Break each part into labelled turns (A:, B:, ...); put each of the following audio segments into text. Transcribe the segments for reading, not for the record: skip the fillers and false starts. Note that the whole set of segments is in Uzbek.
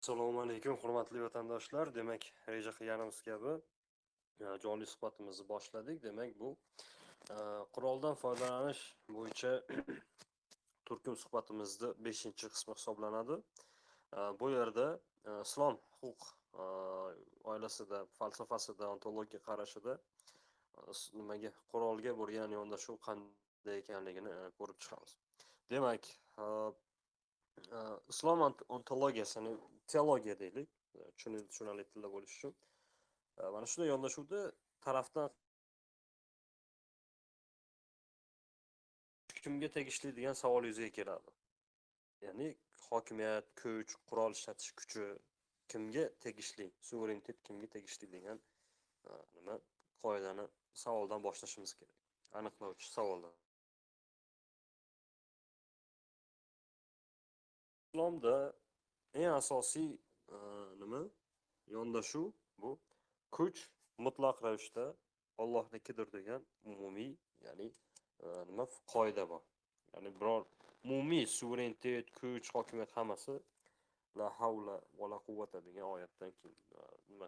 A: Assalomu alaykum, hurmatli vatandoshlar. Demak, reja qilganimiz kabi jonli suhbatimizni boshladik. Demak, bu quroldan foydalanish bo'yicha turkum suhbatimizning 5-qismi hisoblanadi. Bu yerda islom huquq oilasida, falsafasida, ontologiya qarashida nimaga qurolga bo'lgan yondashuv qanday ekanligini ko'rib chiqamiz. Demak, islom ontologiyasini teologiya deylik, tushunarli tilda bo'lishi uchun. Mana shunday yondashuvda tarafdan kimga tegishli degan savol yuzaga keladi. Ya'ni hokimiyat, kuch, qurol ishlatish kuchi kimga tegishli, suverenitet kimga tegishli degan nima qoidani savoldan boshlashimiz kerak. Aniqlovchi savoldan. Islomda eng asosiy nima yondashuv bu kuch mutlaq ravishda Allohnikidir degan umumiy, ya'ni nima qoida bor. Ya'ni biror umumiy suverenitet, kuch, hokimiyat hammasi la havla va la quvvata degan oyatdan keyin nima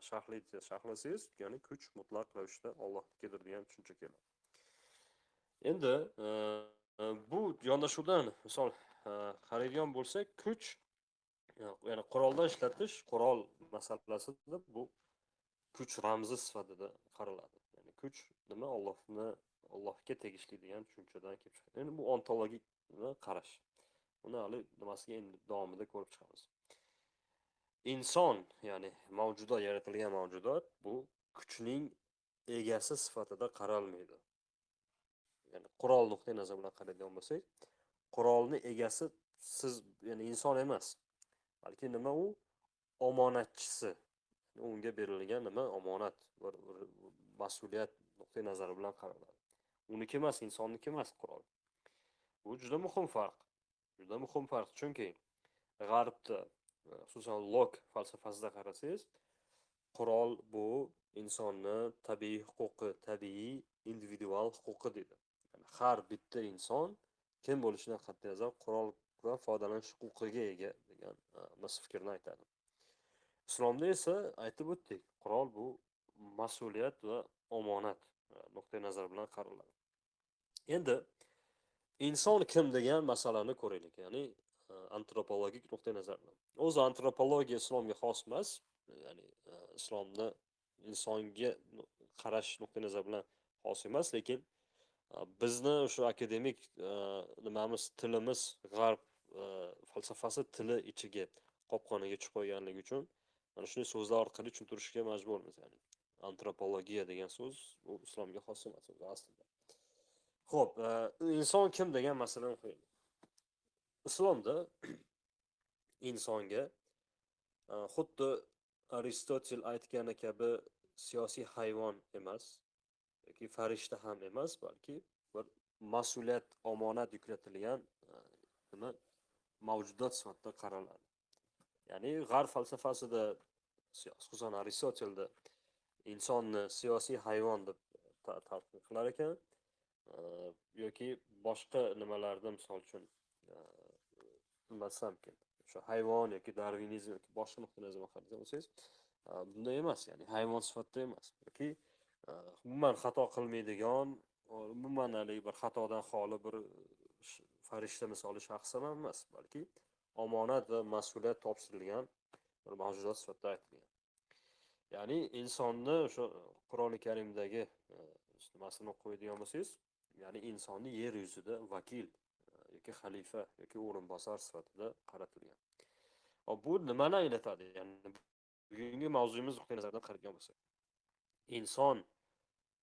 A: sharhlasangiz, ya'ni kuch mutlaq ravishda Allohnikidir degan tushuncha keladi. Endi bu yondashuvdan misol qaraydigan bo'lsak, kuch ya'ni quroldan ishlatish, qurol masalasida bu kuch ramzi sifatida qaraladi. Ya'ni kuch nima Allohga tegishli degan tushunchadan kelib chiqadi. Endi bu ontologik qarash. Buni hali nimasiga endi davomida ko'rib chiqamiz. Inson, ya'ni mavjudot, yaratilgan mavjudot bu kuchning egasi sifatida qaralmaydi. Ya'ni qurol nuqtai nazar bilan qaraydigan bo'lsak, qurolni egasi siz, ya'ni inson emas, balki nima u omonatchisi. Unga berilgan nima omonat, bir mas'uliyat nuqtai nazari bilan qaraladi. Uniki emas, insonniki emas qurol. Bu juda muhim farq. Juda muhim farq, chunki g'arbda, xususan Lok falsafasida qarasangiz, qurol bu insonni tabiiy huquqi, tabiiy individual huquqi deydi. Ya'ni har bitta inson kim bo'lishidan qat'iy nazar quroldan foydalanish huquqiga ega degan fikrni aytadi. Islomda esa aytib o'tdik, qurol bu mas'uliyat va omonat nuqtai nazar bilan qaraladi. Endi inson kim degan masalani ko'raylik, ya'ni antropologik nuqtai nazardan. O'zi antropologiya islomga xos emas, ya'ni islomda insonga qarash nuqtai nazar bilan xos emas, lekin bizni o'sha akademik nimamiz, tilimiz g'arb falsafasi tili ichiga qopqoniga tushib qo'yganligi uchun mana shunday so'zlar orqali tushuntirishga majburmiz. Ya'ni antropologiya degan so'z bu islomga xos emas aslida. Xo'p, inson kim degan masalani qo'yaylik. Islomda insonga xuddi Aristotel aytgani kabi siyosiy hayvon emas yoki farishta ham emas, balki bir mas'uliyat, omonat yuklatilgan nima mavjudot sifatida qaraladi. Ya'ni g'arb falsafasida, xususan Aristotelda insonni siyosiy hayvon deb talqin qilar ekan, yoki boshqa nimalarda, misol uchun bilmasam, o'sha hayvon yoki darvinizm yoki boshqa nuqtai nazardan qaraydigan bo'lsangiz, bunday emas, ya'ni hayvon sifatida emas, yoki umuman xato qilmaydigan, umuman bir xatodan xoli bir farishta misoli shaxs ham emas, balki omonat va mas'uliyat topshirilgan bir mavjudot sifatida aytilgan. Ya'ni insonni o'sha Qur'oni Karimdagi nimasini qo'yadigan bo'lsangiz, ya'ni insonni yer yuzida vakil yoki xalifa yoki o'rinbosar sifatida qaratilgan. Bu nimani anglatadi? Ya'ni bugungi mavzuyimiz nuqtai nazaridan qaraydigan bo'lsak, inson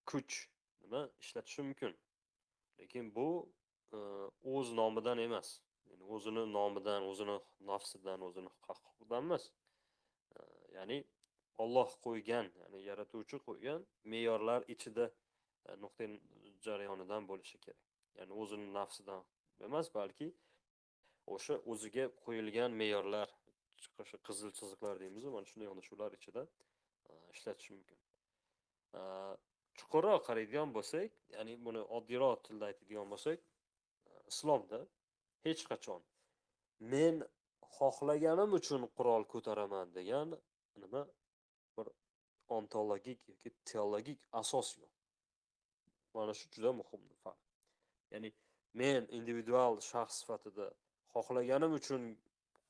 A: kuch nima ishlatishi mumkin, lekin bu o'z nomidan emas. Ya'ni o'zini nomidan, o'zini nafsidan, o'zini huquqidan emas. Ya'ni Alloh qo'ygan, ya'ni yaratuvchi qo'ygan me'yorlar ichida nuqtai jarayonidan bo'lishi kerak. Ya'ni o'zini nafsidan emas, balki o'sha o'ziga qo'yilgan me'yorlar, chiqishi qizil chiziqlar deymiz, mana shunday yondashuvlar ichida ishlatish mumkin. Chuqurroq qaraydigan bo'lsak, ya'ni buni oddiyroq tilda aytadigan bo'lsak, islomda hech qachon men xohlaganim uchun qurol ko'taraman degan nima bir ontologik yoki teologik asos yo'q. Mana shu juda muhim farq. Ya'ni men individual shaxs sifatida xohlaganim uchun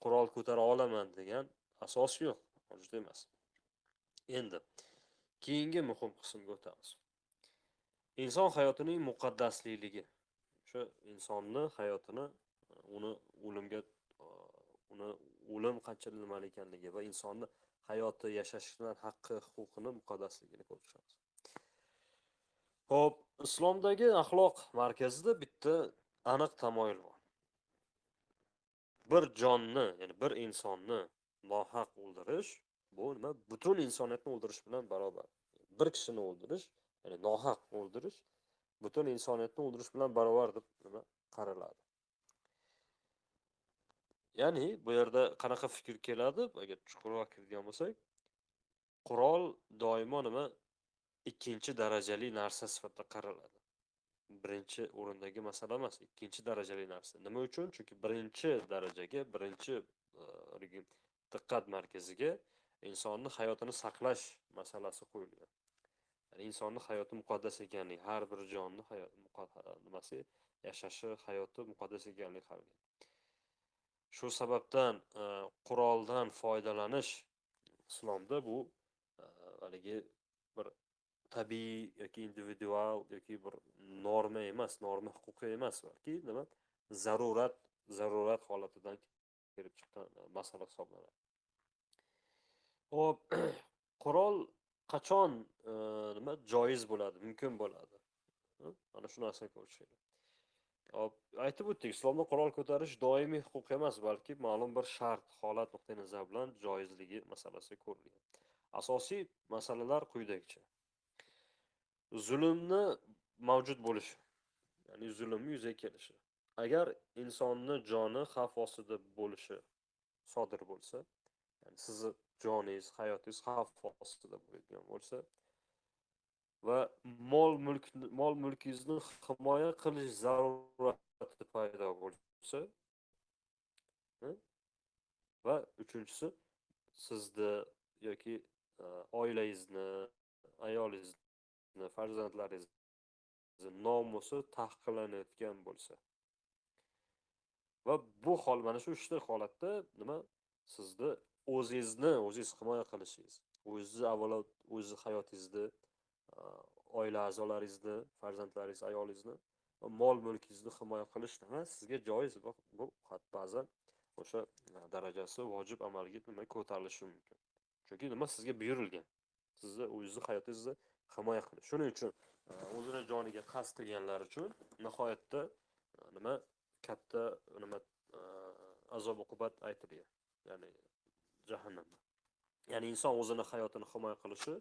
A: qurol ko'tara olaman degan asos yo'q. Mavjud emas. Endi keyingi muhim qismga o'tamiz. Inson hayotining muqaddaslikligi. O'sha insonni hayotini uni o'limga uni o'lim qancha nimali ekanligi va insonni hayoti yashashdan haqqi, huquqini muqaddasligini ko'rishamiz. Xo'p, islomdagi axloq markazida bitta aniq tamoyil bor. Bir jonni, ya'ni bir insonni nohaq o'ldirish bu nima? Butun insoniyatni o'ldirish bilan barobar. Bir kishini o'ldirish, ya'ni nohaq o'ldirish butun insoniyatni o'ldirish bilan barobar deb nima qaraladi. Ya'ni bu yerda qanaqa fikr keladi? Agar chuqurroq kirgan bo'lsak, qurol doimo nima ikkinchi darajali narsa sifatida qaraladi. Birinchi o'rindagi masala emas, ikkinchi darajali narsa. Nima uchun? Chunki birinchi darajaga, birinchi diqqat markaziga insonni hayotini saqlash masalasi qo'yilgan. Ya'ni insonni hayoti muqaddas ekanligi, har bir jonni nimasi yashashi, hayoti muqaddas ekanligi qaralgan. Shu sababdan quroldan foydalanish islomda bu haligi bir tabiiy yoki individual yoki bir norma emas, norma huquqi emas, balki nima? Zarurat holatidan kelib chiqqan masala hisoblanadi. Hop, qurol qachon nima joiz bo'ladi, mumkin bo'ladi? Mana shu narsani ko'rish kerak. Hop, aytib o'tdik, islomda qurol ko'tarish doimiy huquq emas, balki ma'lum bir shart, holat nuqtai nazar bilan joizligi masalasi ko'rilgan. Asosiy masalalar quyidagicha. Zulmni mavjud bo'lishi, ya'ni zulmni yuzaga kelishi. Agar insonni joni xavf ostida bo'lishi sodir bo'lsa, ya'ni sizni joningiz, hayotingiz xavf ostida bo'lgan bo'lsa va mol mulkingizni himoya qilish zarurati paydo bo'lsa, va uchinchisi sizni yoki oilangizni, ayolingizni, farzandlaringizni nomusi tahqirlanayotgan bo'lsa va bu hol, mana shu uchta holatda nima? Sizni o'zingiz himoya qilishingiz, o'zingizni avvalo o'z hayotingizni, oila a'zolaringizni, farzandlaringiz, ayolingizni va mol mulkingizni himoya qilish nima? Sizga joiz. Bu ba'zan o'sha darajasi vojib amalga nima ko'tarilishi mumkin. Chunki nima sizga buyurilgan. Sizni o'zingizni hayotingizni himoya qilish. Shuning uchun o'zini joniga qasd qilganlar uchun nihoyatda nima katta nima azob uqubat aytilgan. Ya'ni jahannamda. Ya'ni inson o'zini hayotini himoya qilishi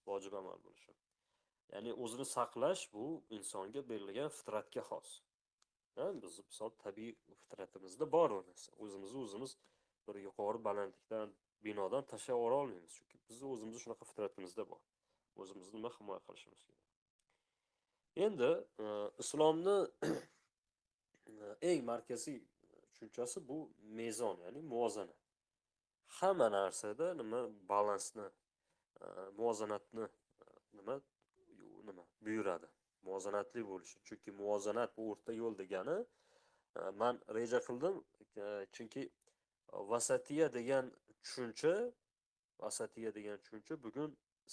A: vojib amal bo'lishi. Ya'ni o'zini saqlash bu insonga berilgan fitratga xos. Biz misol tabiiy fitratimizda bor bu narsa. O'zimiz bir yuqori balandlikdan, binodan tashlab o'ra olmaymiz, chunki bizni o'zimiz shunaqa fitratimizda bor. O'zimizni nima himoya qilishimiz kerak. Endi islomni eng markaziy tushunchasi bu mezon, ya'ni muvozanat. Hamma narsada nima balansni, muvozanatni nima buyuradi. Muvozanatli bo'lishi. Chunki muvozanat bu o'rta yo'l degani, men reja qildim, chunki vasatiya degan tushuncha bugun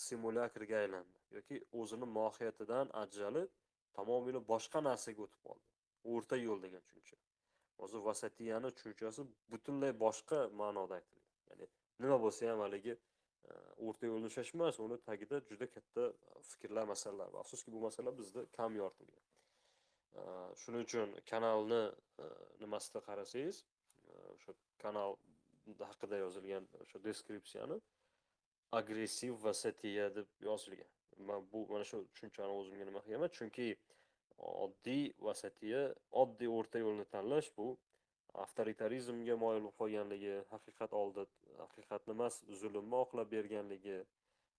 A: simulyakrga aylandi yoki o'zini mohiyatidan ajralib tamomila boshqa narsaga o'tib qoldi. O'rta yo'l degan tushuncha. Hozir vasatiyani tushunchasi butunlay boshqa ma'noda aytilgan. Ya'ni nima bo'lsa ham haligi o'rta yo'lni ushlash emas, uni tagida juda katta fikrlar, masalalar bor. Afsuski bu masala bizda kam yoritilgan. Shuning uchun kanalni nimasida qarasangiz, o'sha kanal haqida yozilgan o'sha deskripsiyani agressiv vasatiya deb yozilgan. Mana shu tushunchani o'zimga nima qilganman, chunki oddiy vasatiya, oddiy o'rta yo'lni tanlash bu avtoritarizmga moyil bo'lib qolganligi, haqiqatni emas, zulmni oqlab berganligi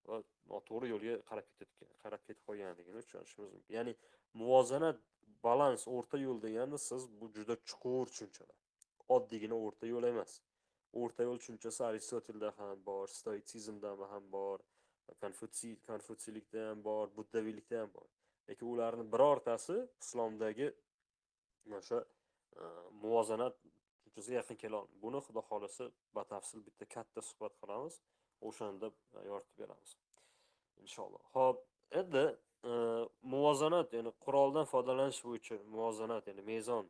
A: va noto'g'ri yo'lga qarab ketib qolganligini tushunishimiz mumkin. Ya'ni muvozanat, balans, o'rta yo'l degani siz bu juda chuqur tushunchalar. Oddiygina o'rta yo'l emas. o'rta yo'l tushunchasi Aristotelda ham bor, stoitsizmda ham bor, konfutsiylikda ham bor, buddaviylikda ham bor. Lekin ularni birortasi islomdagi o'sha muvozanat tushunchasiga yaqin kela olmaydi. Buni xudo xolasa batafsil bitta katta suhbat qilamiz. O'shanda yoritib beramiz. Inshaalloh. Xo'p, endi muvozanat, ya'ni quroldan foydalanish bo'yicha muvozanat, ya'ni mezon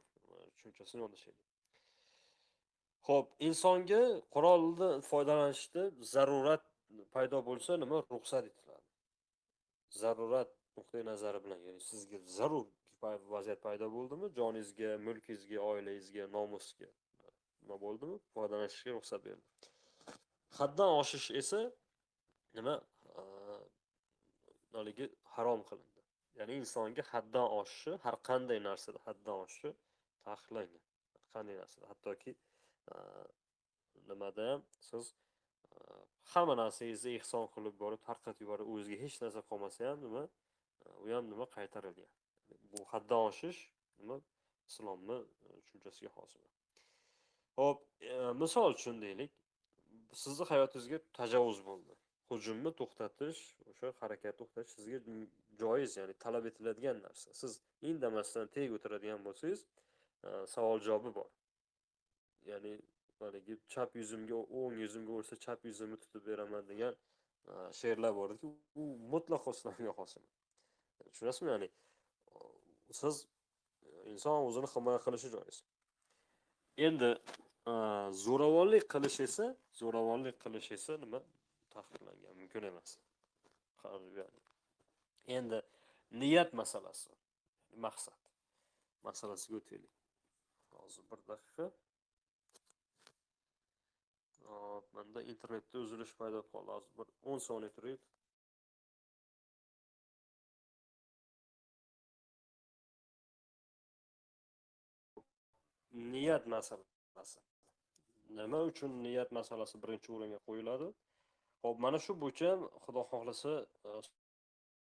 A: tushunchasini yondashaylik. Xo'p, insonga quroldan foydalanishda zarurat paydo bo'lsa nima ruxsat etiladi? Zarurat nuqtai nazari bilan, ya'ni sizga zarur vaziyat paydo bo'ldimi? Joningizga, mulkingizga, oilangizga, nomusga nima bo'ldimi? Foydalanishga ruxsat berildi. Haddan oshish esa nima? Haligi harom qilindi. Ya'ni insonga haddan oshishi, har qanday narsada haddan oshishi taqiqlangan. Har qanday narsada, hattoki nimada ham siz hamma narsangizni ehson qilib borib tarqatib yuborib, o'zingizga hech narsa qolmasa ham nima, u ham nima qaytarilgan. Bu haddan oshish nima islomni tushunchasiga xos. Xo'p, misol uchun deylik, sizni hayotingizga tajovuz bo'ldi. Hujumni to'xtatish, o'sha harakatni to'xtatish sizga joiz, ya'ni talab etiladigan narsa. Siz indamasdan teg o'tiradigan bo'lsangiz, savol javobi bor. Ya'ni haligi chap yuzimga, o'ng yuzimga ursa chap yuzimni tutib beraman degan she'rlar bor-ku, u mutlaqo islomga xos emas. Tushunasizmi? Ya'ni siz inson o'zini himoya qilishi joiz. Endi zo'ravonlik qilish esa nima taqiqlangan, mumkin emas. Endi niyat masalasi, maqsad masalasiga o'taylik. Hozir bir daqiqa. Menda internetda uzilish paydo bo'ldi. Hozir bir 10 soniya turaylik. Niyat masalasi. Nima uchun niyat masalasi birinchi o'ringa qo'yiladi? Xo'p, mana shu bo'yicha xudo xohlasa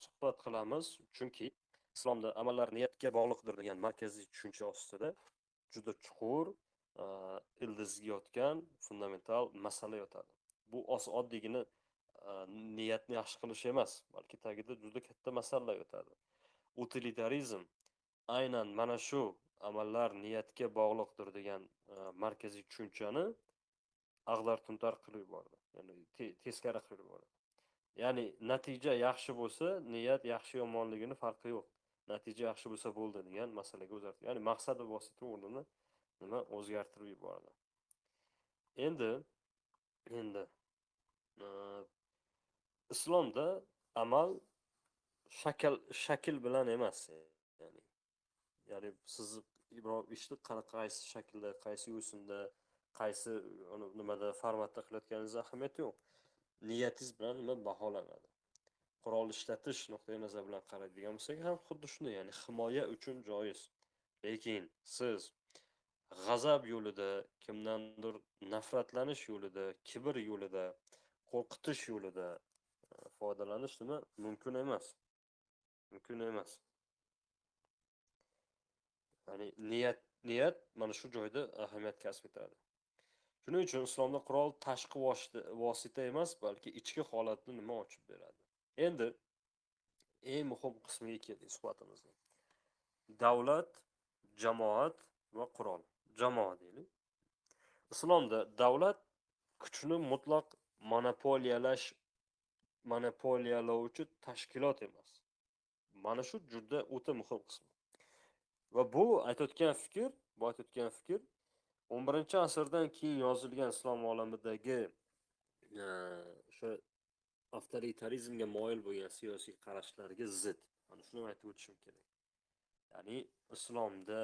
A: suhbat qilamiz, chunki islomda amallar niyatga bog'liqdir degan markaziy tushuncha ostida juda chuqur ildizga yotgan fundamental masala yotadi. Bu oddiygina niyatni yaxshi qilish emas, balki tagida juda katta masalalar yotadi. Utilitarizm aynan mana shu amallar niyatga bog'liqdir degan markaziy tushunchani ag'dar-tuntar qilib yubordi. Ya'ni teskari qilib yubordi. Ya'ni natija yaxshi bo'lsa, niyat yaxshi yomonligini farqi yo'q. Natija yaxshi bo'lsa bo'ldi degan masalaga o'zgartirdi. Ya'ni maqsad va vosita o'rnini nima o'zgartirib yubordi. Endi islomda amal shakl bilan emas. Ya'ni siz biror ishni qaysi shaklda, qaysi yo'sinda, qaysi nimada formatda qilayotganingiz ahamiyati yo'q. Niyatingiz bilan nima baholanadi. Qurol ishlatish nuqtai nazar bilan qaraydigan bo'lsak ham xuddi shunday, ya'ni himoya uchun joiz. Lekin siz g'azab yo'lida, kimdandir nafratlanish yo'lida, kibr yo'lida, qo'rqitish yo'lida foydalanish nima mumkin emas. Mumkin emas. Ya'ni niyat mana shu joyda ahamiyat kasb etadi. Shuning uchun islomda qurol tashqi vosita emas, balki ichki holatni nima ochib beradi. Endi eng muhim qismiga keldik suhbatimizning. Davlat, jamoat va qurol. Jamoat deylik. Islomda davlat kuchni mutlaq monopoliyalovchi tashkilot emas. Mana shu juda o'ta muhim qismi. Va bu aytayotgan fikr 11-asrdan keyin yozilgan islom olamidagi o'sha avtoritarizmga moyil bo'lgan siyosiy qarashlarga zid. Mana shuni aytib o'tishim kerak. Ya'ni islomda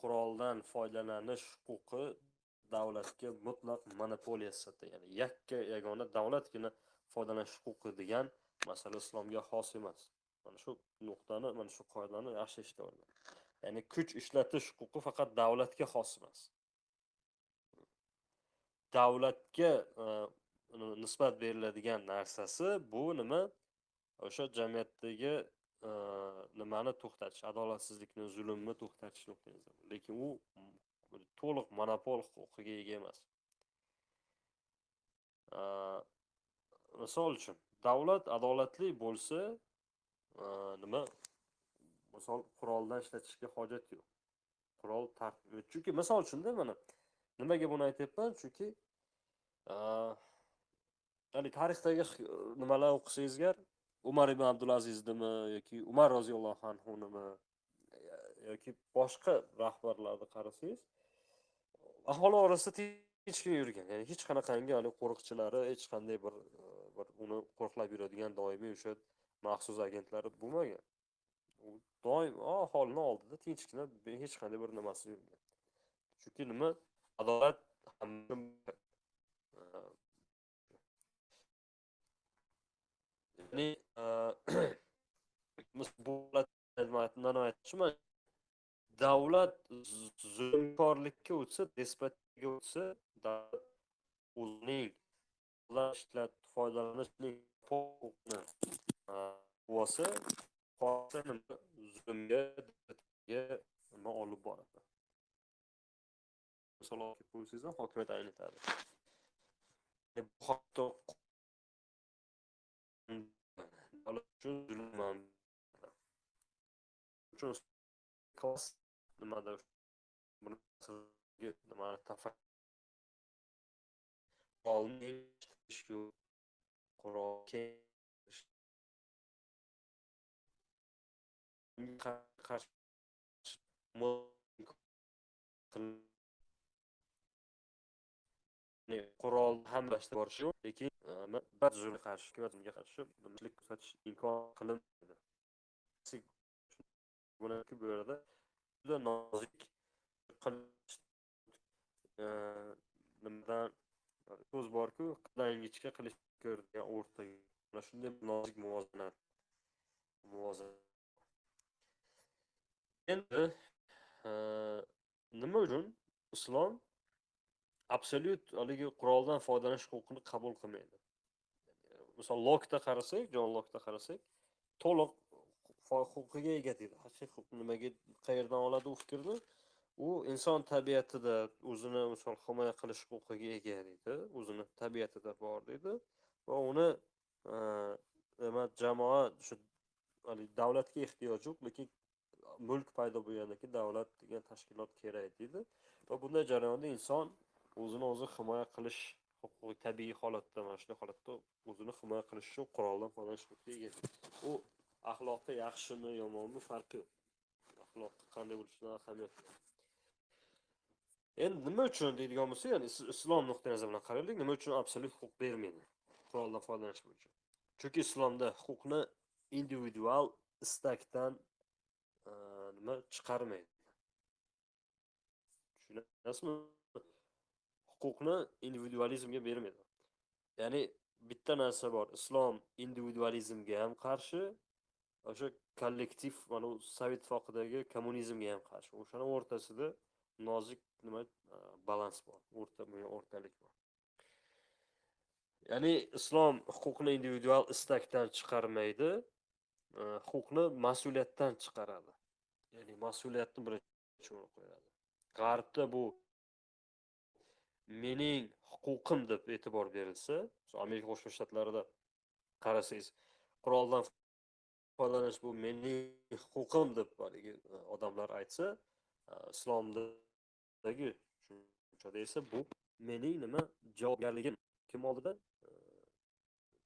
A: quroldan foydalanish huquqi davlatga mutlaq monopoliya sifatida, ya'ni yagona davlatgina foydalanish huquqi degan masala islomga xos emas. Mana shu nuqtani, mana shu qoidani yaxshi eshitib oling. Ya'ni kuch ishlatish huquqi faqat davlatga xos emas. Davlatga nisbat beriladigan narsasi bu nima? O'sha jamiyatdagi nimani to'xtatish, adolatsizlikni, zulmni to'xtatish nuqtai nazar. Lekin u to'liq monopol huquqiga ega emas. Aa, Misol uchun, davlat adolatli bo'lsa, nima, misol quroldan ishlatishga hojat yo'q. Qurol chunki misol uchunda mana nimaga buni aytyapman? Chunki ya'ni tarixdagi nimalar o'qisangizgar, Umar ibn Abdulaziznimi yoki Umar roziyallohu anhunimi yoki boshqa rahbarlarni qarasangiz, aholi orasida tinchgina yurgan. Ya'ni hech qanaqangi qo'riqchilari, hech qanday bir uni qo'riqlab yuradigan doimiy o'sha maxsus agentlari bo'lmagan. U doim aholini oldida tinchgina hech qanday bir nimasi yurgan. Chunki nima? Adolat ya'ni bundan aytishman, davlat zulmkorlikka o'tsa, despotga o'tsa, davlat o'zining foydalanishning huquqini bo'lsa, zulmga nima olib boradi. Misol olib qo'ysangiz, hokimiyat aynitadi. Bu haqda davlat uchun zulm uchun klass nimada buni nimani qurolning qurol qurol hamlashda borishi yo'q, lekin bir zulmga qarshi, hukmatga qarshi birlik ko'rsatish imkon qilinmaydi. Buniki bu yerda juda nozik nimadan so'z borku, qildan ingichka qilish ko'rgan o'rtaga. Mana shunday nozik muvozanat. Endi nima uchun islom absolyut haligi quroldan foydalanish huquqini qabul qilmaydi? Misol Lokda qarasak, Jon Lokda qarasak, to'liq huquqiga ega deydi. Haqiqiy nimaga qayerdan oladi u fikrni? U inson tabiatida o'zini misol himoya qilish huquqiga ega deydi. O'zini tabiatida bor deydi va uni jamoa shu davlatga ehtiyoj yo'q, lekin mulk paydo bo'lgandan keyin davlat degan tashkilot kerak deydi. Va bunday jarayonda inson o'zini o'zi himoya qilish huquqi tabiiy holatda, mana shunday holatda o'zini himoya qilish uchun quroldan foydalanish huquqiga ega. U axloqda yaxshimi, yomonmi farqi yo'q. Axloqda qanday bo'lishidan ahamiyati yo'q. Endi nima uchun deydigan bo'lsa, ya'ni islom nuqtai nazari bilan qaraylik, nima uchun absolyut huquq bermaydi quroldan foydalanish bo'yicha? Chunki islomda huquqni individual istakdan nima chiqarmaydi. Tushunasizmi? Huquqni individualizmga bermaydi. Ya'ni bitta narsa bor, islom individualizmga ham qarshi, o'sha kollektiv, mana Sovet ittifoqidagi kommunizmga ham qarshi. O'shaning o'rtasida nozik nima balans bor, o'rtalik bor. Ya'ni islom huquqni individual istakdan chiqarmaydi, huquqni mas'uliyatdan chiqaradi. Ya'ni mas'uliyatni birinchi o'ringa qo'yadi. G'arbda bu mening huquqim deb e'tibor berilsa, Amerika Qo'shma Shtatlarida qarasangiz, quroldan foydalanish bu mening huquqim deb odamlar aytsa, islomdagi tushunchada esa bu mening nima javobgarligim, kim oldida?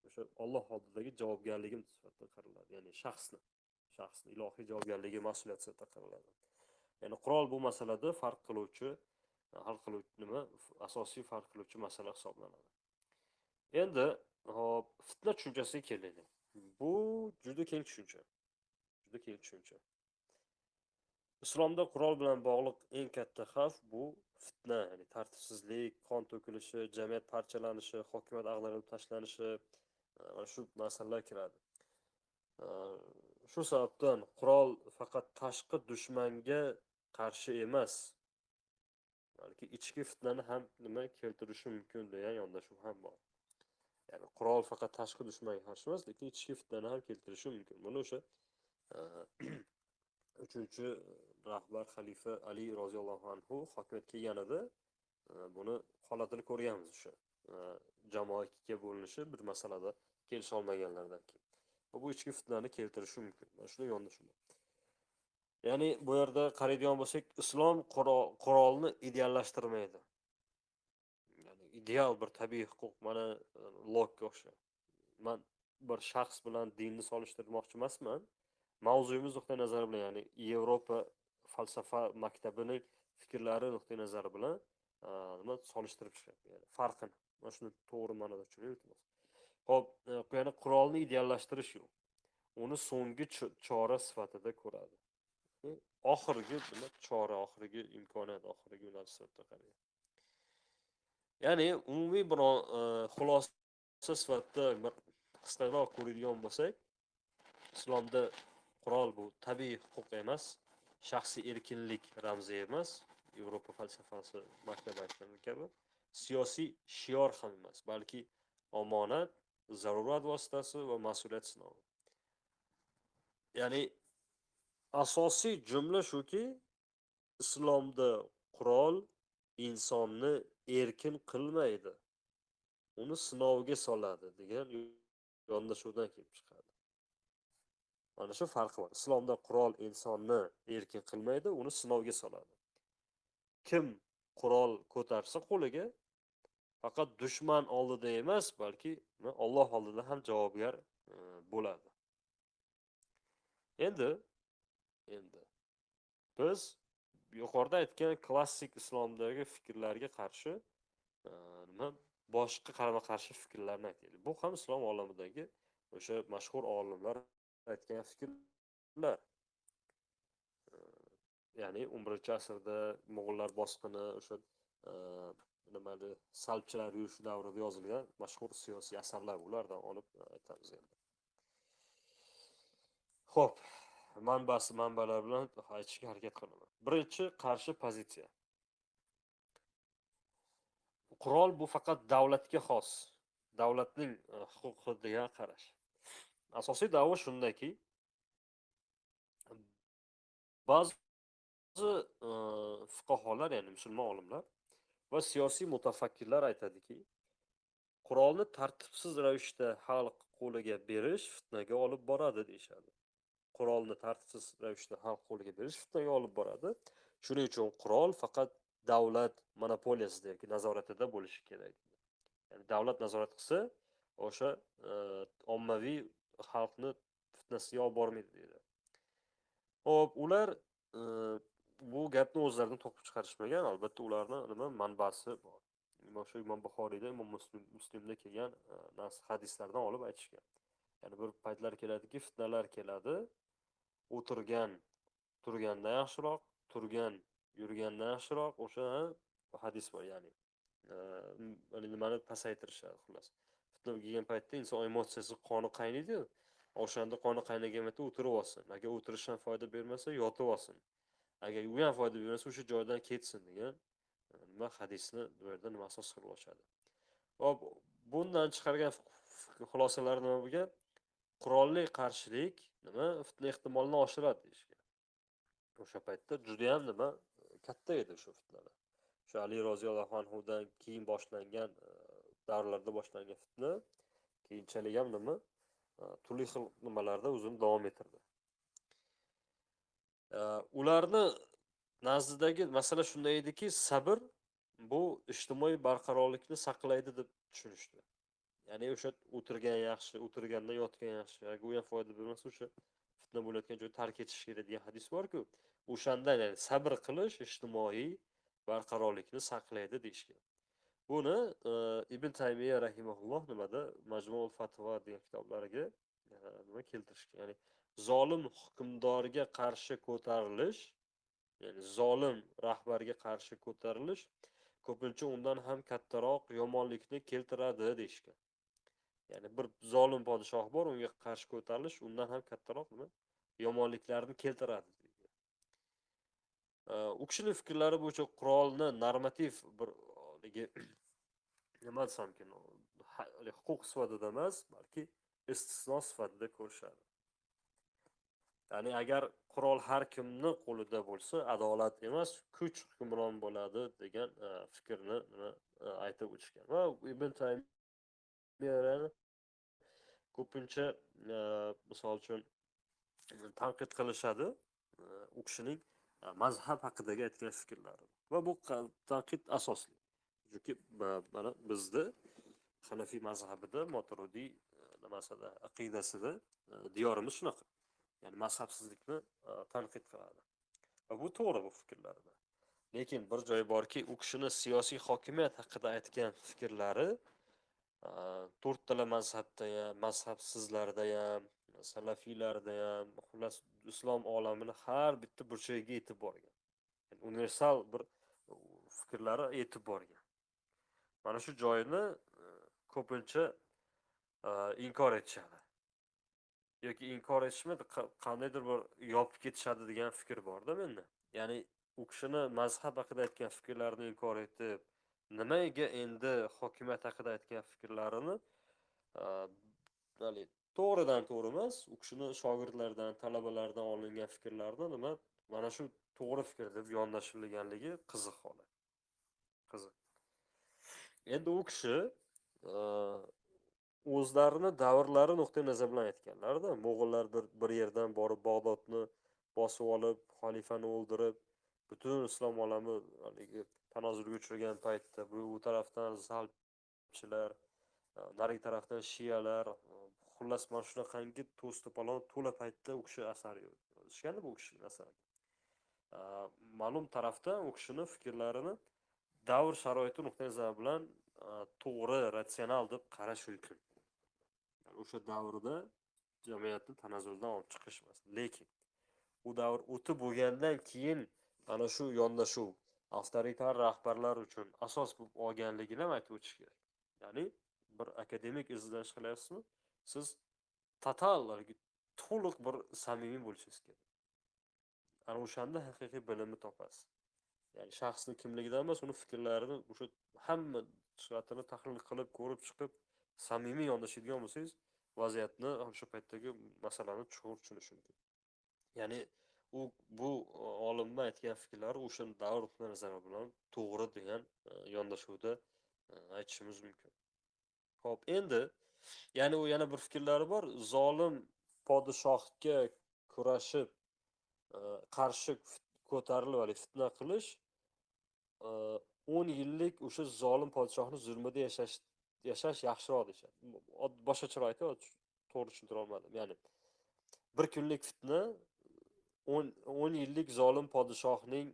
A: O'sha Alloh oldidagi javobgarligim sifatida qaraladi. Ya'ni shaxsni ilohiy javobgarligi, mas'uliyati sifatida qaraladi. Ya'ni qurol bu masalada farq qiluvchi, hal qiluvchi nima, asosiy farq qiluvchi masala hisoblanadi. Endi hop, fitna tushunchasiga kelaylik. Bu juda keng tushuncha. Islomda qurol bilan bog'liq eng katta xavf bu fitna, ya'ni tartibsizlik, qon to'kilishi, jamiyat parchalanishi, hokimiyat ag'darilib tashlanishi, shu masalalar kiradi. Shu sababdan qurol faqat tashqi dushmanga qarshi emas, balki ichki fitnani ham nima keltirishi mumkin degan yondashuv ham bor. Ya'ni qurol faqat tashqi dushmanga qarshi emas, lekin ichki fitnani ham keltirishi mumkin. Buni o'sha 3 rahbar xalifa Ali roziyallohu anhu hokimiyatga kelganida buni holatini ko'rganmiz o'sha. Jamoa ikkiga bo'linishi bir masalada kelisha olmaganlardan keyin. Bu ichki fitnani keltirishi mumkin. Mana shuni yondashiladi. Ya'ni bu yerda qaraydigan bo'lsak, islom qurolni ideallashtirmaydi. Ya'ni ideal bir tabiiy huquq mana Lokka o'xshaydi. Men bir shaxs bilan dinni solishtirmoqchi emasman. Mavzuyimiz nuqtai nazari bilan, ya'ni Yevropa falsafa maktabining fikrlari nuqtai nazari bilan nima solishtirib chiqyapti. Ya'ni farqini. Mana shuni to'g'ri ma'noda tushunaylik. Xo'p, ya'ni qurolni ideallashtirish yo'q. Uni so'nggi chora sifatida ko'radi. Oxirgi chora, oxirgi imkoniyat, oxirgi yo'nalish sifatida qaraydi. Ya'ni umumiy bir xulosa sifatida bir qisqaroq ko'radigan bo'lsak, islomda qurol bu tabiiy huquq emas, shaxsiy erkinlik ramzi emas, Yevropa falsafasi maktabi aytgan kabi siyosiy shior ham emas, balki omonat, zarurat vositasi va mas'uliyat sinovi. Ya'ni asosiy jumla shuki, islomda qurol insonni erkin qilmaydi, uni sinovga soladi degan yondashuvdan kelib chiqadi. Mana shu farqi bor. Islomda qurol insonni erkin qilmaydi, uni sinovga soladi. Kim qurol ko'tarsa qo'liga, faqat dushman oldida emas, balki Alloh oldida ham javobgar bo'ladi. Endi biz yuqorida aytgan klassik islomdagi fikrlarga qarshi boshqa qarama-qarshi fikrlarni aytaylik. Bu ham islom olamidagi o'sha mashhur olimlar aytgan fikrlar. Ya'ni 11-asrda Mo'g'ullar bosqini, o'sha nimali salbchilar yurishi davrida yozilgan mashhur siyosiy asarlar, ulardan olib aytamiz endi. Xo'p, manbalar bilan aytishga harakat qilaman. Birinchi qarshi pozitsiya. Qurol bu faqat davlatga xos, davlatning huquqi degan qarash. Asosiy da'vo shundaki, ba'zi fuqaholar, ya'ni musulmon olimlar va siyosiy mutafakkirlar aytadiki, qurolni tartibsiz ravishda xalq qo'liga berish fitnaga olib boradi deyshadi. Qurolni tartibsiz ravishda xalq qo'liga berish fitnaga olib boradi. Shuning uchun qurol faqat davlat monopoliyasida yoki nazoratida bo'lishi kerak. Ya'ni davlat nazorat qilsa, o'sha ommaviy xalqni fitnasiga olib bormaydi deydi. Xo'p, ular bu gapni o'zlaridan to'qib chiqarishmagan, albatta ularning manbasi bor. O'sha Imom Buxoriyda, Imom Muslimda kelgan hadislardan olib aytishgan. Ya'ni bir paytlar keladiki, fitnalar keladi. O'tirgan turgandan yaxshiroq, turgan yurgandan yaxshiroq, o'sha hadis bor, ya'ni nimani pasaytirishadi xullas. Fitna kelgan paytda inson emotsiyasi, qoni qaynaydi. O'shanda qoni qaynagan paytda o'tirib olsin. Agar o'tirishdan foyda bermasa, yotib olsin. Agar u ham foyda bermasa, o'sha joydan ketsin degan nima hadisni bu yerda nima asos qilib ochadi. Hop, bundan chiqargan xulosalar nima bo'lgan? Qurolli qarshilik nima fitna ehtimolini oshiradi deyishgan. O'sha paytda juda ham nima katta edi shu fitnalar. Shu Ali roziyallohu anhudan keyin boshlangan davrlarda boshlangan fitna keyinchalik ham nima turli xil nimalarda o'zini davom ettirdi. Ularni nazdidagi masala shunday ediki, sabr bu ijtimoiy barqarorlikni saqlaydi deb tushunishdi. Ya'ni o'sha o'tirgan yaxshi, o'tirgandan yotgan yaxshi. Agar u ham foyda bermasa, o'sha fitna bo'layotgan joyni tark etish kerak degan hadis bor-ku, o'shandan, ya'ni sabr qilish ijtimoiy barqarorlikni saqlaydi deyishgan. Buni Ibn Taymiya rahimahulloh nimada Majmuul Fatvo degan kitoblariga nima keltirishgan. Ya'ni zolim hukmdorga qarshi ko'tarilish, ya'ni zolim rahbarga qarshi ko'tarilish ko'pincha undan ham kattaroq yomonlikni keltiradi deyishgan. Ya'ni bir zolim podshoh bor, unga qarshi ko'tarilish undan ham kattaroq nima yomonliklarni keltiradi deydi. U kishining fikrlari bo'yicha qurolni normativ bir nima desam ekan, huquq sifatida emas, balki istisno sifatida ko'rishadi. Ya'ni agar qurol har kimni qo'lida bo'lsa, adolat emas, kuch hukmron bo'ladi degan fikrni aytib o'tishgan. Va Ibn Taymiyani ko'pincha misol uchun tanqid qilishadi u kishining mazhab haqidagi aytgan fikrlari. Va bu tanqid asosli. Chunki mana bizda Hanafiy mazhabida, Maturidiy nimasida, aqidasida diyorimiz shunaqa. Ya'ni mazhabsizlikni tanqid qiladi. Va bu to'g'ri bu fikrlarda. Lekin bir joy borki, u kishini siyosiy hokimiyat haqida aytgan fikrlari to'rttala mazhabda ham, mazhabsizlarda ham, salafiylarda ham, xullas islom olamini har bitta burchagiga yetib borgan. Yani universal bir fikrlari yetib borgan. Mana shu joyini ko'pincha inkor etishadi. Yoki inkor etishmadi, qandaydir bir yopib ketishadi degan fikr borda menda. Ya'ni u kishini mazhab haqida aytgan fikrlarini inkor etib, nimaga endi hokimiyat haqida aytgan fikrlarini ya'ni to'g'ridan to'g'ri emas, u kishini shogirdlaridan, talabalaridan olingan fikrlarni nima mana shu to'g'ri fikr deb yondashilganligi qiziq holat. Qiziq. Endi u kishi o'zlarini davrlari nuqtai nazar bilan aytganlarda, mo'g'ullar bir yerdan borib Bag'dodni bosib olib, xalifani o'ldirib, butun islom olami haligi tanazzulga uchragan paytda bu tarafdan salbchilar, narigi tarafdan shiyalar, xullas mana shunaqangi to's-to'polon to'la paytda u kishi asar yozishgandi bu kishi asar. Ma'lum tarafdan u kishining fikrlarini davr sharoiti nuqtai nazar bilan to'g'ri, ratsional deb qarash mumkin. O'sha davrda jamiyatni tanazzuldan olib chiqish masalan. Lekin u davr o'tib bo'lgandan keyin ana shu yondashuv avtoritar rahbarlar uchun asos bo'lib olganligini ham aytib o'tish kerak. Ya'ni bir akademik izlanish qilyapsizmi? Siz total to'liq bir samimiy bo'lishingiz kerak. Ana o'shanda haqiqiy bilimni topasiz. Ya'ni shaxsning kimligidan emas, uni fikrlarini o'sha hamma jihatini tahlil qilib, ko'rib chiqib, samimiy yondashadigan bo'lsangiz, vaziyatni o'sha paytdagi masalani chuqur tushunish mumkin. Ya'ni bu olimning aytgan fikrlari o'sha davr nuqtai nazari bilan to'g'ri degan yondashuvda aytishimiz mumkin. Xo'p, endi ya'ni u yana bir fikrlari bor, zolim podshohga kurashib qarshi ko'tarilib fitna qilish 10 yillik o'sha zolim podshohni zulmida yashash yaxshiroq deyishadi. Boshqacha aytib, to'g'ri tushuntira olmadim. Ya'ni bir kunlik fitna 10 yillik zolim podshohning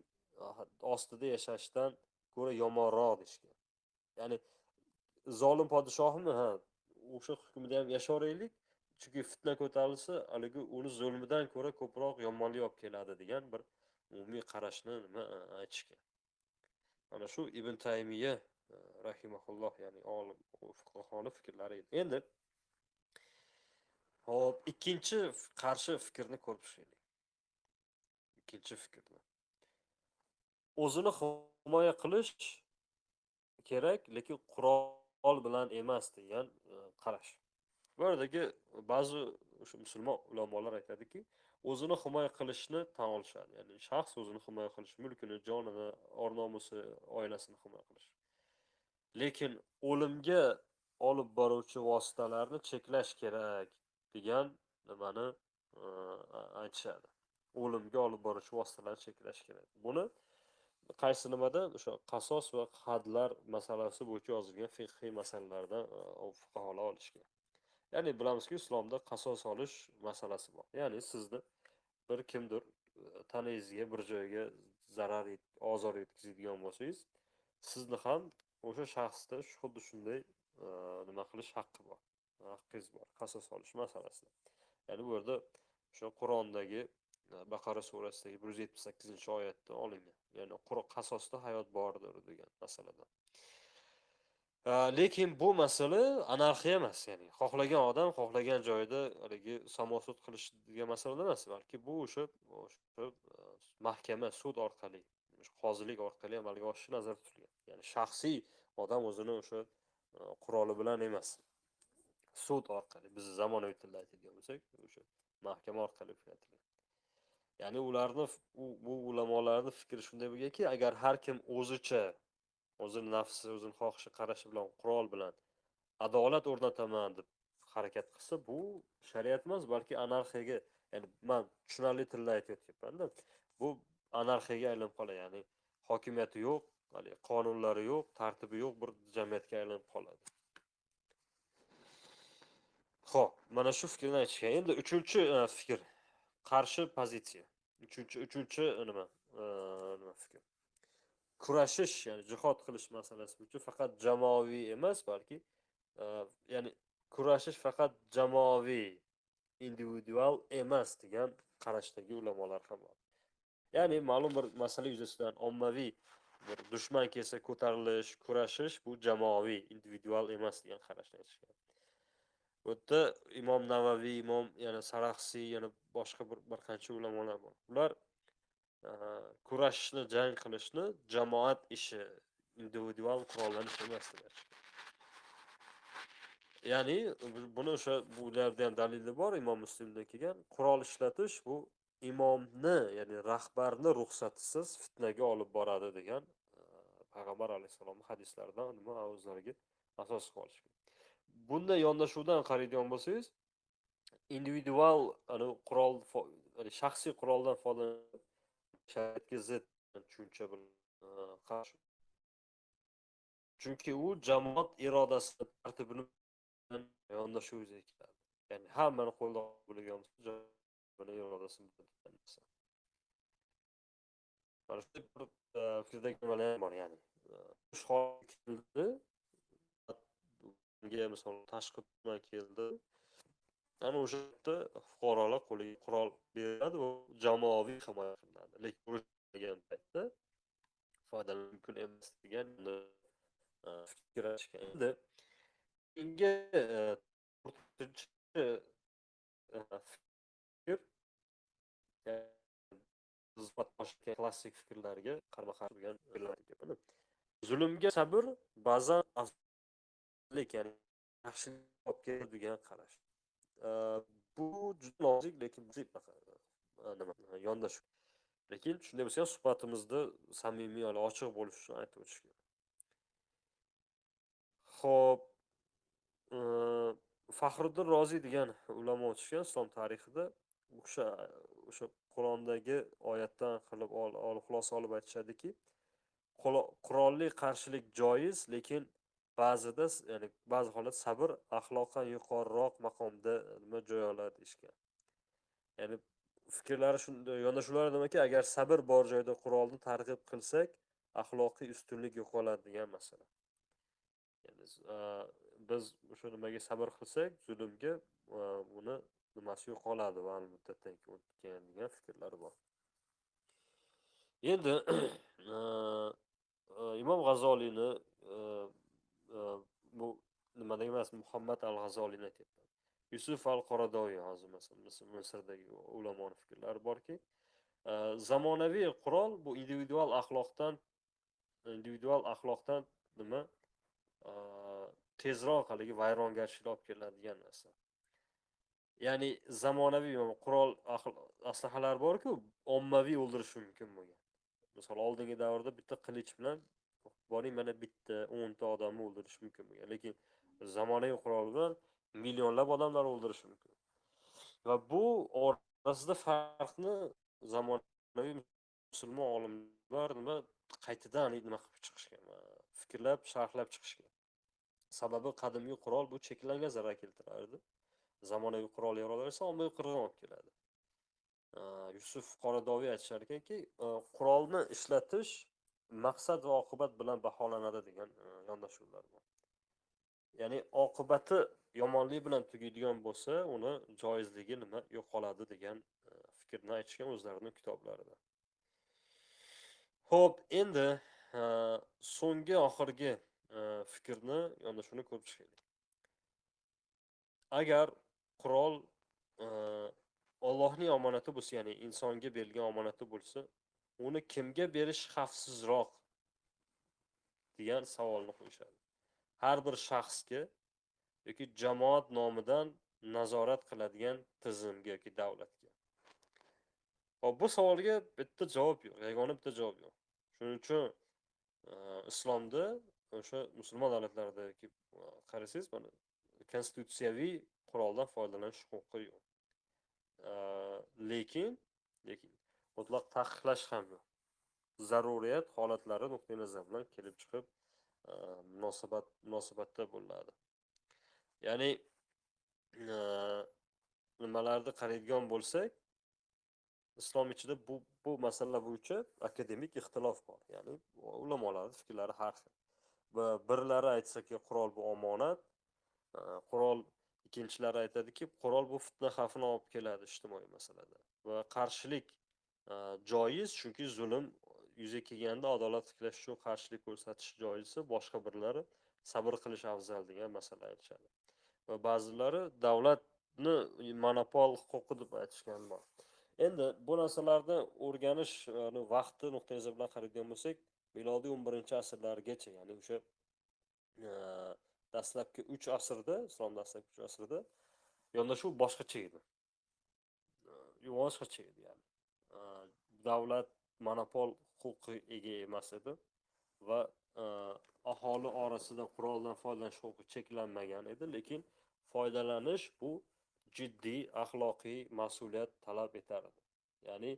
A: ostida yashashdan ko'ra yomonroq deyishgan. Ya'ni zolim podshohmi, o'sha hukmida ham yashayveraylik, chunki fitna ko'tarilsa, haligi uni zulmidan ko'ra ko'proq yomonlik olib keladi degan bir umumiy qarashni nima aytishgan. Mana shu Ibn Taymiya rahimahulloh, ya'ni olim fuqahoning fikrlari edi. Endi hop, ikkinchi qarshi fikrni ko'rib chiqaylik. Ikkinchi fikrni. O'zini himoya qilish kerak, lekin qurol bilan emas degan qarash. Bu yerdagi ba'zi o'sha musulmon ulamolar aytadiki, o'zini himoya qilishni tan olishadi. Ya'ni shaxs o'zini himoya qilish, mulkini, jonini, or-nomusi, oilasini himoya qilish. Lekin o'limga olib boruvchi vositalarni cheklash kerak degan nimani aytishadi. O'limga olib boruvchi vositalarni cheklash kerak. Buni qaysi nimada o'sha qasos va hadlar masalasi bo'yicha yozilgan fiqhiy masalalardan fuqarolar olishgan. Ya'ni bilamizki, islomda qasos olish masalasi bor. Ya'ni sizni bir kimdir tanangizga bir joyga zarar, ozor yetkazadigan bo'lsangiz, sizni ham o'sha shaxsda xuddi shunday nima qilish haqqi bor. Haqqingiz bor qasos olish masalasida. Ya'ni bu yerda o'sha Qur'ondagi Baqara surasidagi 178-oyatda olingan. Ya'ni qasosda hayot bordir degan masaladan. Lekin bu masala anarxiya emas, ya'ni xohlagan odam xohlagan joyda haligi samosud qilish degan masala emas, balki bu o'sha mahkama, sud orqali, qozilik orqali amalga oshishi nazarda tutilgan. Ya'ni shaxsiy odam o'zini o'sha quroli bilan emas, sud orqali, biz zamonaviy tilda aytadigan bo'lsak, o'sha mahkama orqali o'tkazilgan. Ya'ni bu ulamolarning fikri shunday bo'lganki, agar har kim o'zicha, o'zini nafsi, o'zini xohishi, qarashi bilan, qurol bilan adolat o'rnataman deb harakat qilsa, bu shariat emas, balki anarxiyaga, ya'ni men tushunarli tilda aytyapman-da. Bu anarxiyaga aylanib qoladi, ya'ni hokimiyati yo'q, qonunlari yo'q, tartibi yo'q bir jamiyatga aylanib qoladi. Xo'p, mana shu fikrni aytishgan. Endi uchinchi fikr, qarshi pozitsiya. Uchinchi nima fikr? Kurashish, ya'ni jihad qilish masalasi bo'yicha faqat jamoaviy emas, balki ya'ni kurashish faqat jamoaviy, individual emas degan qarashdagi ulamolar ham bor. Ya'ni ma'lum bir masala yuzasidan ommaviy bir dushman kelsa ko'tarilish, kurashish bu jamoaviy, individual emas degan qarashni aytishgan. Bu yerda Imom Navaviy, yana Saraxsiy, yana boshqa bir qancha ulamolar bor. Ular kurashishni, jang qilishni jamoat ishi, individual qurollanish emas dedilar. Ya'ni buni o'sha bularda ham dalili bor, Imom Muslimdan kelgan. Qurol ishlatish bu imomni, ya'ni rahbarni ruxsatisiz fitnaga olib boradi degan payg'ambar alayhisolamning hadislaridan nima o'zlariga asos qilib olishgan. Bunday yondashuvdan qaraydigan bo'lsangiz, individual qurol, shaxsiy quroldan foydalanish shariatga zid tushuncha bilan qarshi. Chunki u jamoat irodasi tartibini yondashuv yuzaga keladi. Ya'ni hammani qo'lda bo'lgan jamoat irodasini bildiradi. Mana shu bir fikrda nimalar bor, ya'ni urush holi keldi, unga misol tashqi tuman keldi. Ana o'sha yerda fuqarolar qo'liga qurol beriladi va jamoaviy himoya qilinadi. Lekin urush degan paytda foydalanish mumkin emas degan fikr chiqqan. Endi unga to'rtinchi fikr boshqa klassik fikrlarga qarama-qarshi bo'lgan fikrlar deyapman. Zulmga sabr ba'zan afzallik, ya'ni yaxshilik olib keladi degan qarash. Bu juda nozik, lekin nima yondashuv. Lekin shunday bo'lsa ham suhbatimizda samimiy va ochiq bo'lish uchun aytib o'tish kerak. Xo'p, Faxriddin Roziy degan ulamo o'tishgan islom tarixida, o'sha Qur'ondagi oyatdan qilib xulosa olib aytishadiki, qurolli qarshilik joiz, lekin ba'zida, ya'ni ba'zi holat sabr axloqdan yuqoriroq maqomda nima joy oladi deyishgan. Ya'ni fikrlari shunday, yondashuvlari nimaki, agar sabr bor joyda qurolni targ'ib qilsak, axloqiy ustunlik yo'qoladi degan masala. Ya'ni biz o'sha nimaga sabr qilsak, zulmga, buni nimasi yo'qoladi va muddatdan keyin degan fikrlari bor. Endi Imom G'azoliyni bu nimadan emas, Muhammad al-G'azoliyni aytyapman. Yusuf al-Qaradawiy hozir masalan Misrdagi ulamoning fikrlari borki, zamonaviy qurol bu individual axloqdan nima tezroq haligi vayrongarchilik olib keladigan narsa. Ya'ni zamonaviy qurol aslahalar borku, ommaviy o'ldirish mumkin bo'lgan. Misol oldingi davrda bitta qilich bilan boring mana bitta 10 ta odamni o'ldirish mumkin bo'lgan, lekin zamonaviy qurol bilan millionlab odamlar o'ldirish mumkin. Va bu orasida farqni zamonaviy musulmon olimlar nima qaytadan nima qilib chiqishgan, fikrlab, sharhlab chiqishgan. Sababi qadimgi qurol bu cheklangan zarar keltirardi. Zamonaviy qurol yarog'lar esa ommaviy qirg'in olib keladi. Yusuf Qaradawiy aytishar ekanki, qurolni ishlatish maqsad va oqibat bilan baholanadi degan yondashuvlar bor. Ya'ni oqibati yomonlik bilan tugaydigan bo'lsa, uni joizligi nima yo'qoladi degan fikrni aytishgan o'zlarining kitoblarida. Xo'p, endi so'nggi oxirgi fikrni yondashuvni ko'rib chiqaylik. Agar qurol Allohning omonati bo'lsa, ya'ni insonga berilgan omonati bo'lsa, uni kimga berish xavfsizroq degan savolni qo'yishadi. Har bir shaxsga yoki jamoat nomidan nazorat qiladigan tizimga yoki davlatga. Hop, bu savolga bitta javob yo'q, yagona bitta javob yo'q. Shuning uchun islomda o'sha musulmon davlatlaridagi qarasangiz, mana konstitutsiyaviy quroldan foydalanish huquqi yo'q. Lekin mutlaq taqiqlash ham yo'q. Zaruriyat holatlari nuqtai nazar bilan kelib chiqib munosabatda bo'ladi. Ya'ni nimalarni qaraydigan bo'lsak, islom ichida bu masala bo'yicha akademik ixtilof bor. Ya'ni ulamolarning fikrlari har xil. Va birlari aytsaki, qurol bu omonat, qurol ikkinchilari aytadiki, qurol bu fitna xavfini olib keladi ijtimoiy masalada. Va qarshilik joiz, chunki zulm yuzaga kelganda adolat tiklash uchun qarshilik ko'rsatish joizsa, boshqa birlari sabr qilish afzal degan masala aytishadi. Va ba'zilari davlatni monopol huquqi deb aytishgan bor. Endi bu narsalarni o'rganish vaqti nuqtai nazar bilan qaraydigan bo'lsak, milodiy 11-asrlargacha, ya'ni o'sha dastlabki 3 asrda, islom dastlabki 3 asrida yondashuv boshqacha edi. Boshqacha edi, ya'ni. Davlat monopol huquqi ega emas edi va aholi orasida quroldan foydalanish huquqi cheklanmagan edi, lekin foydalanish bu jiddiy axloqiy mas'uliyat talab etardi. Ya'ni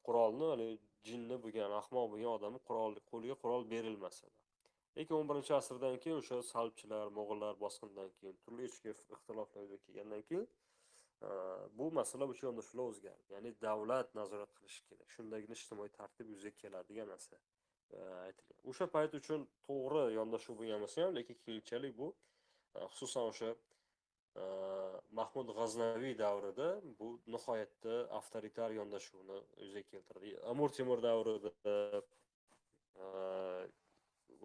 A: qurolni jinni bo'lgan, ahmoq bo'lgan odamning qo'liga qurol berilmas edi. Lekin 11-asrdan keyin o'sha salbchilar, mo'g'ullar bosqinidan keyin, turli ichki ixtiloflar yuzaga kelgandan keyin bu masala bo'yicha yondashuvlar o'zgardi. Ya'ni davlat nazorat qilishi kerak. Shundagina ijtimoiy tartib yuzaga keladi degan narsa aytilgan. O'sha payt uchun to'g'ri yondashuv bo'lgan bo'lsa ham, lekin keyinchalik bu xususan o'sha Mahmud G'aznaviy davrida bu nihoyatda avtoritar yondashuvni yuzaga keltirdi. Amir Temur davrida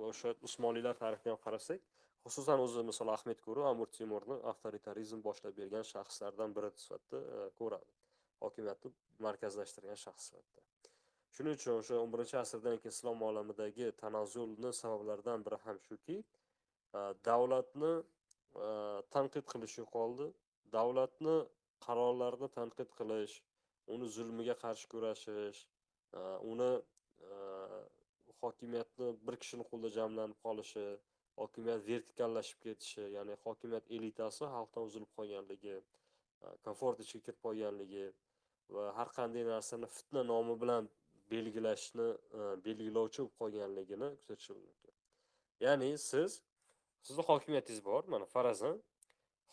A: o'sha Usmoniylar tarixiga ham qarasak, xususan o'zi misol Ahmed Ko'ri Amir Temurni avtoritarizm boshlab bergan shaxslardan biri sifatida ko'radi. Hokimiyatni markazlashtirgan shaxs sifatida. Shuning uchun o'sha 11-asrdan keyin islom olamidagi tanazzulni sabablaridan biri ham shuki, davlatni tanqid qilish yo'qoldi. Davlatni qarorlarini tanqid qilish, uni zulmiga qarshi kurashish, uni hokimiyatni bir kishining qo'lida jamlanib qolishi, hokimiyat vertikallashib ketishi, ya'ni hokimiyat elitasi xalqdan uzilib qolganligi, komfort ichiga kirib qolganligi va har qanday narsani fitna nomi bilan belgilashni belgilovchi bo'lib qolganligini kuzatish mumkin. Ya'ni sizni hokimiyatingiz bor, mana farazan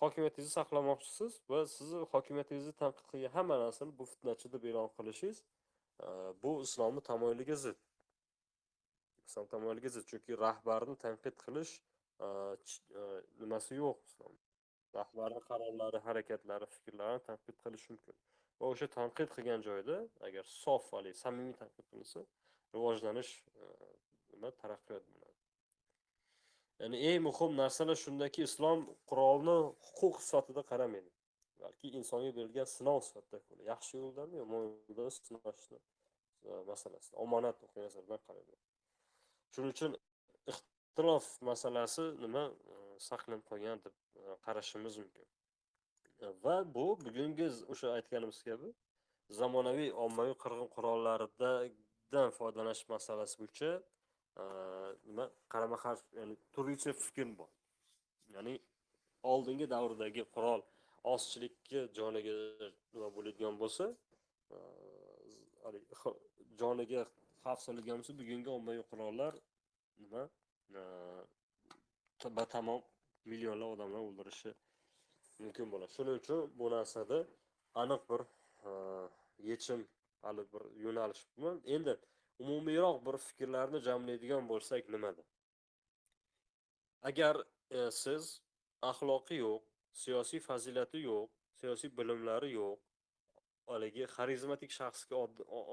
A: hokimiyatingizni saqlamoqchisiz va sizni hokimiyatingizni tanqid qilgan hamma narsani bu fitnachi deb e'lon qilishingiz bu islomning tamoyiliga zid. Islom tamoyiliga zid, chunki rahbarni tanqid qilish nimasi yo'q islom. Rahbarning qarorlari, harakatlari, fikrlarini tanqid qilish mumkin. Va o'sha tanqid qilgan joyda agar sof va samimiy tanqid qilinsa, rivojlanish taraqqiyot bo'ladi. Ya'ni eng muhim narsalar shundaki, islom qurolni huquq sifatida qaramaydi. Balki insonga berilgan sinov sifatida ko'radi. Yaxshi yo'ldami, yomon yo'lda sinashni masalasi, omonat nuqtai nazaridan qaraydi. Shuning uchun ixtilof masalasi nima saqlanib qolgan deb qarashimiz mumkin. Va bu bugungi o'sha aytganimiz kabi zamonaviy ommaviy qirg'in qurollaridan foydalanish masalasi bo'yicha nima qarama-qarshi, ya'ni turlicha fikr bor. Ya'ni oldingi davrdagi qurol ozchilikka joniga nima bo'ladigan bo'lsa, joniga xavf soladigan bo'lsa, bugungi ommaviy qurollar nima batamom millionlab odamlar o'ldirishi mumkin bo'ladi. Shuning uchun bu narsada aniq bir yechim, hali bir yo'nalish bilan endi umumiyroq bir fikrlarni jamlaydigan bo'lsak nimada? Agar siz axloqi yo'q, siyosiy fazilati yo'q, siyosiy bilimlari yo'q, haligi xarizmatik shaxsga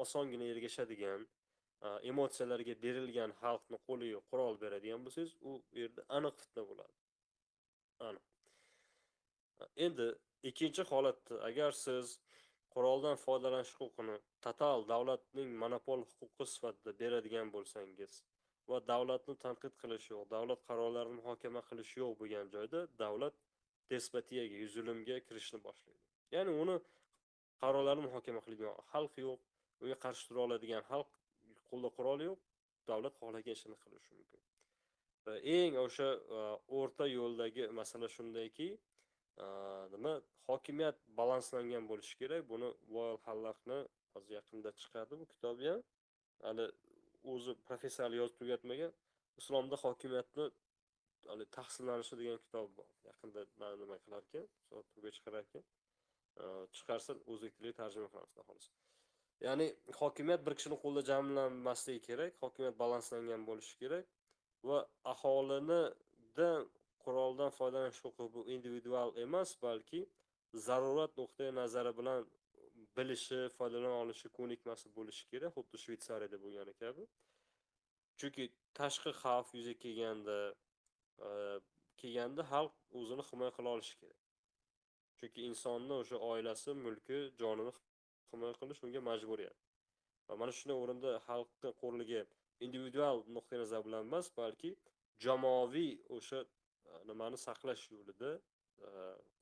A: osongina ergashadigan, emotsiyalarga berilgan xalqni qo'liga qurol beradigan bo'lsangiz, u yerda aniq fitna bo'ladi. Aniq. Endi ikkinchi holatda agar siz quroldan foydalanish huquqini total davlatning monopol huquqi sifatida beradigan bo'lsangiz va davlatni tanqid qilish yo'q, davlat qarorlarini muhokama qilish yo'q bo'lgan joyda davlat despotiyaga, zulmga kirishni boshlaydi. Ya'ni uni qarorlarni muhokama qilgan xalq yo'q, unga qarshi tura oladigan xalq qo'lda qurol yo'q, davlat xohlagan ishini qilishi mumkin. Va eng o'sha o'rta yo'ldagi masala shundayki, nima hokimiyat balanslangan bo'lishi kerak. Buni Voyal Hallaqni hozir yaqinda chiqadi bu kitobi ham. Hali o'zi professor yozib tugatmagan. Islomda hokimiyatni hali tahsinlanishi degan kitob bor. Yaqinda nima qilar ekan, soatga chiqarar ekan. Chiqarsa o'zbek tiliga tarjima qilamiz xolos. Ya'ni hokimiyat bir kishining qo'lida jamlanmasligi kerak, hokimiyat balanslangan bo'lishi kerak va aholinidan quroldan foydalanish huquqi bu individual emas, balki zarurat nuqtai nazari bilan bilishi, foydalana olishi ko'nikmasi bo'lishi kerak, xuddi Shveysariyada bo'lgani kabi. Chunki tashqi xavf yuzaga kelganda xalq o'zini himoya qila olishi kerak. Chunki insonni o'sha oilasi, mulki, jonini himoya qilish unga majburiyat. Va mana shunday o'rinda xalqning qo'rligi individual nuqtai nazar bilan emas, balki jamoaviy o'sha nimani saqlash yo'lida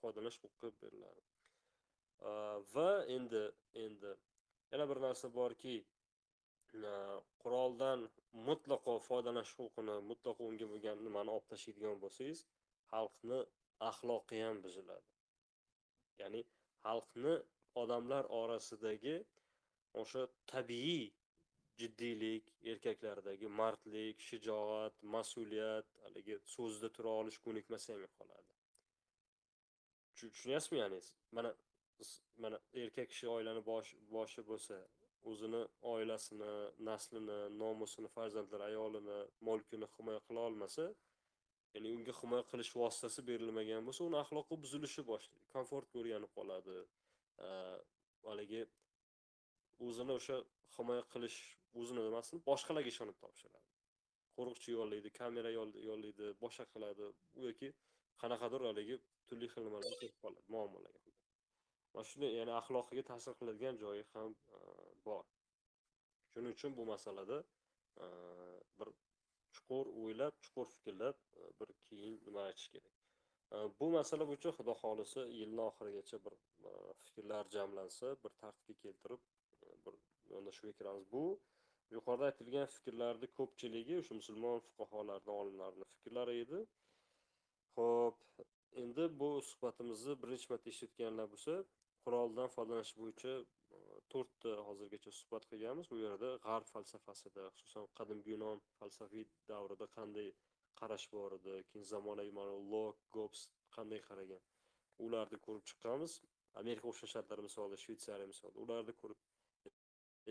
A: foydalanish huquqi beriladi. Va endi yana bir narsa borki, quroldan mutlaqo foydalanish huquqini, mutlaqo unga bo'lgan nimani olib tashlaydigan bo'lsangiz, xalqni axloqi ham buziladi. Ya'ni xalqni odamlar orasidagi o'sha tabiiy jiddiylik, erkaklardagi mardlik, shijoat, mas'uliyat, haligi so'zda tura olish ko'nikmasi ham yo'qoladi. Tushunyapsizmi? Ya'ni mana erkak kishi oilani boshi bo'lsa, o'zini oilasini, naslini, nomusini, farzandlari, ayolini, mulkini himoya qila olmasa, ya'ni unga himoya qilish vositasi berilmagan bo'lsa, uni axloqi buzilishi boshlaydi. Komfort o'rganib qoladi. Haligi o'zini o'sha himoya qilish, o'zini emasmi, boshqalarga ishonib topshiradi. Qo'riqchi yollaydi, kamera yollaydi, boshqa qiladi. Yoki qanaqadir haligi turli xil nimalarga kelib qoladi, muammolarga. Mana shunday, ya'ni axloqiga ta'sir qiladigan joyi ham bor. Shuning uchun bu masalada bir chuqur o'ylab, chuqur fikrlab, bir keyin nima aytish kerak. Bu masala bo'yicha xudo xolisa yilning oxirigacha bir fikrlar jamlansa, bir tartibga keltirib, bir yondashuvga kiramiz. Bu yuqorida aytilgan fikrlarning ko'pchiligi o'sha musulmon fuqarolarning, olimlarning fikrlari edi. Xo'p, endi bu suhbatimizni birinchi marta eshitganlar bo'lsa, quroldan foydalanish bo'yicha 4 ta hozirgacha suhbat qilganmiz. Bu yerda g'arb falsafasida, xususan qadimgi Yunon falsafiy davrida qanday qarash bor edi, keyin zamonaviy Locke, Hobbes qanday qaragan, ularni ko'rib chiqqanmiz. Amerika Qo'shma Shtatlari misolida, Shveysariya misolida ularni ko'rib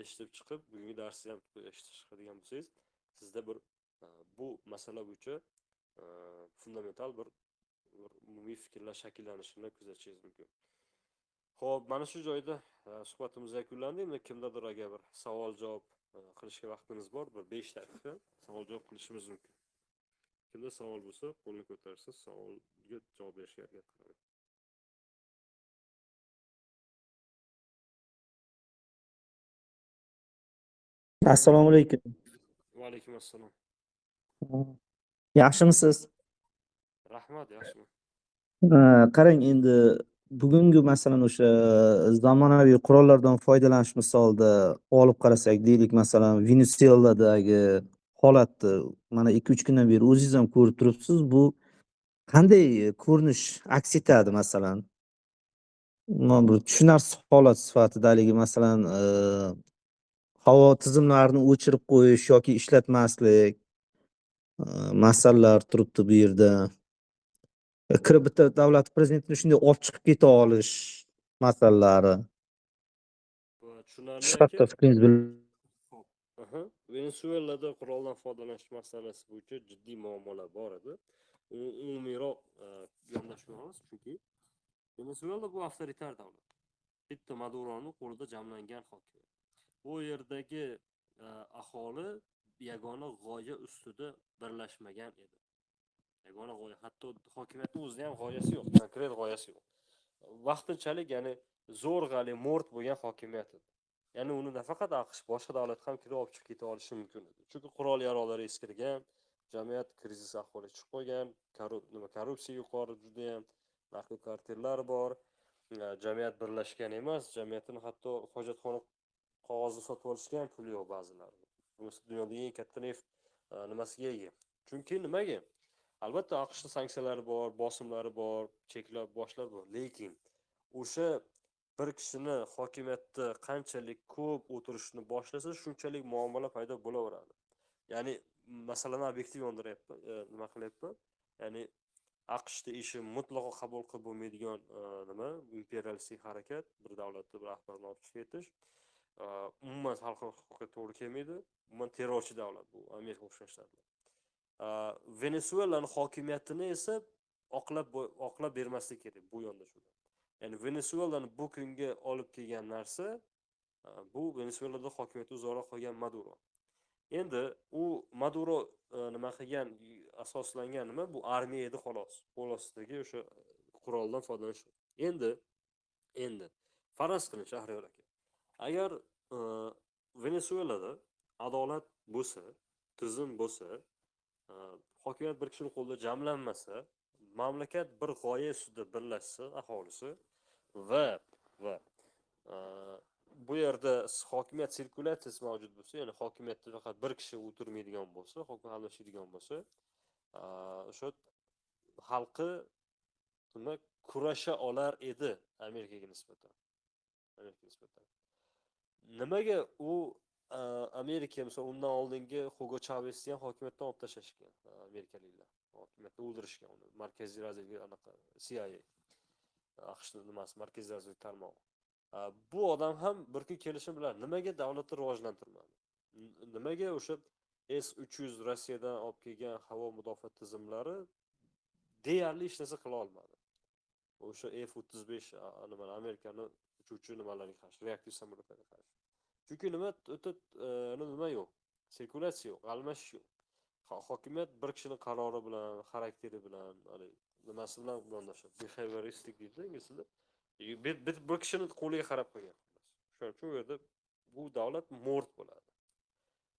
A: eshitib chiqib, bugungi darsni ham eshitib chiqadigan bo'lsangiz, sizda bir bu masala bo'yicha fundamental bir umumiy fikrlar shakllanishini kuzatishingiz mumkin. Xo'p, mana shu joyda suhbatimiz yakunlandi. Endi kimdadir agar bir savol-javob qilishga vaqtimiz bor, bir 5 daqiqa savol-javob qilishimiz mumkin. Kimda savol bo'lsa, qo'lni ko'tarsa, savolga javob berishga harakat qilaman.
B: Assalomu alaykum.
A: Va alaykum assalom.
B: Yaxshimisiz?
A: Rahmat, yaxshiman.
B: Qarang, endi bugungi masalan o'sha zamonaviy qurollardan foydalanish misolida olib qarasak, deylik masalan Venesueladagi holatni mana 2-3 kundan beri o'zingiz ham ko'rib turibsiz. Bu qanday ko'rinish aks etadi masalan? Bir tushunarsiz holat sifatida haligi masalan havo tizimlarini o'chirib qo'yish yoki ishlatmaslik masalalar turibdi bu yerda. Kirib bitta davlat prezidentini shunday olib chiqib keta olish masalalari.
A: Tushunarli
B: Shu
A: aka.
B: haqda fikringiz bil.
A: Venesuelada quroldan foydalanish masalasi bo'yicha jiddiy muammolar bor edi. Umumiyroq yondashamiz, chunki Venesuela bu avtoritar davlat. Bitta Maduroning qo'lida jamlangan hokimiyat. Bu yerdagi aholi yagona g'oya ustida birlashmagan edi. Yagona g'oya, hatto hokimiyatning o'zida ham g'oyasi yo'q, konkret g'oyasi yo'q. Vaqtinchalik, ya'ni zo'rg'ali mo'rt bo'lgan hokimiyat edi. Ya'ni uni nafaqat AQSh, boshqa davlat ham kirib olib chiqib keta olishi mumkin edi. Chunki qurol yarog'lari eskirgan, jamiyat krizis ahvoliga chiqib qolgan, korrupsiya yuqori juda ham, narko kartellar bor. jamiyat birlashgan emas, jamiyatini hatto hojatxona qog'ozni sotib olishga ham puli yo'q ba'zilari. Bunisi dunyodagi eng katta neft nimasiga ega. Chunki nimaga? Albatta AQShning sanksiyalari bor, bosimlari bor, cheklab boshlar bor, lekin o'sha bir kishini hokimiyatda qanchalik ko'p o'tirishni boshlasa, shunchalik muammolar paydo bo'laveradi. Ya'ni masalani obyektiv yondiryapman, nima qilyapman? Ya'ni AQShda ishi mutlaqo qabul qilib bo'lmaydigan nima imperialistik harakat, bir davlatni bir rahbarini olib chiqib ketish, umuman xalqaro huquqqa to'g'ri kelmaydi. Umuman terrorchi davlat bu, Amerika o'xshash shtatlar. Venesuelani hokimiyatini esa oqlab bermaslik kerak bu yondashuvda. Ya'ni Venesuelani bu kunga olib kelgan narsa bu Venesuelada hokimiyatni uzoqroq qolgan Maduro. Endi u Maduro nima qilgan, asoslangan nima? Bu armiya edi xolos. Qo'l ostidagi o'sha quroldan foydalanish. Endi faraz qiling Shahriyor aka. Agar Venesuelada adolat bo'lsa, tizim bo'lsa, hokimiyat bir kishining qo'lida jamlanmasa, mamlakat bir g'oya ustida birlashsa, aholisi va bu yerda hokimiyat sirkulyatsiyasi mavjud bo'lsa, ya'ni hokimiyatda faqat bir kishi o'tirmaydigan bo'lsa, hokimiyat almashadigan bo'lsa, o'sha xalqi nima kurasha olar edi Amerikaga nisbatan. Nimaga u Amerika misol undan oldingi Hugo Chavezni ham hokimiyatdan olib tashlashgan amerikaliklar. Hokimiyatda o'ldirishgan uni. Markaziy razvedka anaqa CIA. AQShning nimasi markaziy razvedka tarmog'i. Bu odam ham bir kun kelishi bilan nimaga davlatni rivojlantirmadi? Nimaga o'sha S-300 Rossiyadan olib kelgan havo mudofaa tizimlari deyarli hech narsa qila olmadi. O'sha F-35 nima Amerikani uchuvchi nimalarga qarshi, reaktiv samolyotlarga qarshi. Chunki nima yo'q, sirkulyatsiya yo'q, almashish yo'q. Hokimiyat bir kishining qarori bilan, xarakteri bilan, nimasi bilan yondashadi. Behavioristik deydi inglizda. Bir kishining qo'liga qarab qo'ygan. Shuning uchun u yerda bu davlat mort bo'ladi.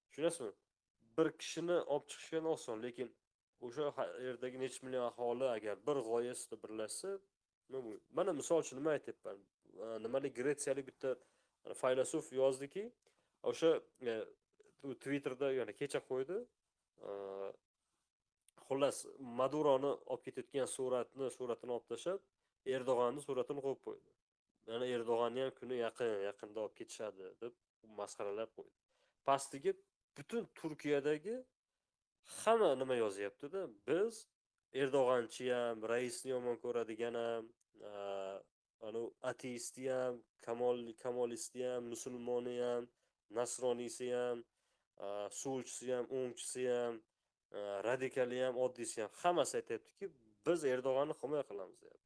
A: Tushunasizmi? Bir kishini olib chiqishgan oson, lekin o'sha yerdagi necha million aholi agar bir g'oyasida birlashsa, mana misol uchun nima aytyapman? Nimalik gretsiyalik bitta faylasuf yozdiki, o'sha Twitterda yana kecha qo'ydi. Xullas Maduroni olib ketayotgan suratini olib tashlab, Erdo'g'anning suratini qo'yib qo'ydi. Mana Erdo'g'anni ham kuni yaqinda olib ketishadi deb masxaralab qo'ydi. Pastiga butun Turkiyadagi hamma nima yozyapti-da, biz Erdo'g'anchi ham, raisni yomon ko'radigan ham, ateisti ham, kamolisti ham, musulmoni ham, nasroniysi ham, sulchisi ham, o'ngchisi ham, radikali ham, oddiysi ham hammasi aytayaptiki, biz Erdo'g'anni himoya qilamiz deyapti.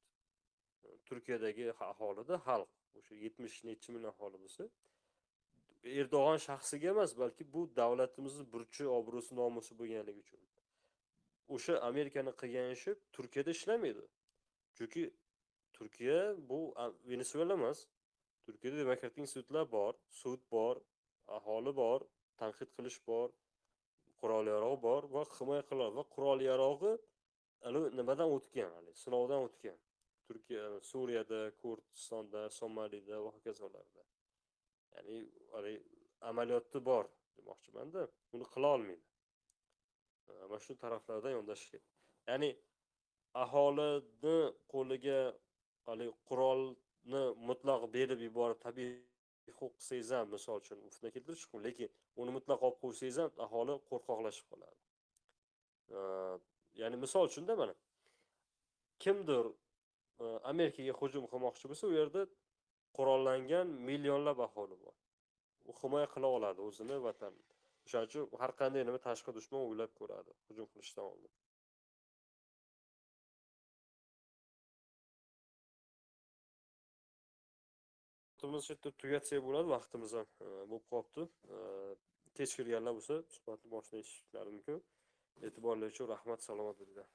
A: Turkiyadagi aholida xalq, o'sha 70 necha million aholi bo'lsa, Erdo'g'an shaxsiga emas, balki bu davlatimizning burchi, obro'si, nomusi bo'lganligi uchun. O'sha Amerikaning qilgan ishi Turkiyada ishlamaydi. Chunki Turkiya bu Venesuela emas. Turkiyada demokratik institutlar bor, sud bor, aholi bor, tanqid qilish bor, qurol yarog' bor va himoya qiladi va qurol yarog'i nimadan o'tgan, sinovdan o'tgan. Turkiya, Suriyada, Kurdistonda, Somalida va hokazolarda. Ya'ni amaliyotda bor demoqchiman-da, buni qila olmaydi. Mana shu taraflardan yondashish kerak. Ya'ni aholini qo'liga qurolni mutlaq berib yuborib tabiiy huquq qilsangiz ham, misol uchun ufna keltirish mumkin, lekin uni mutlaq olib qo'ysangiz ham aholi qo'rqoqlashib qoladi. Ya'ni misol uchun-da mana kimdir Amerikaga hujum qilmoqchi bo'lsa, u yerda qurollangan millionlab aholi bor. U himoya qila oladi o'zini, vatanini. O'shaning uchun har qanday nima tashqi dushman o'ylab ko'radi hujum qilishdan oldin. Vaqtimiz chetda tugatsak bo'ladi, vaqtimiz ham bo'lib qolibdi. Kech kirganlar bo'lsa, suhbatni boshlashlarim mumkin. E'tiborlar uchun rahmat, salomat bo'linglar.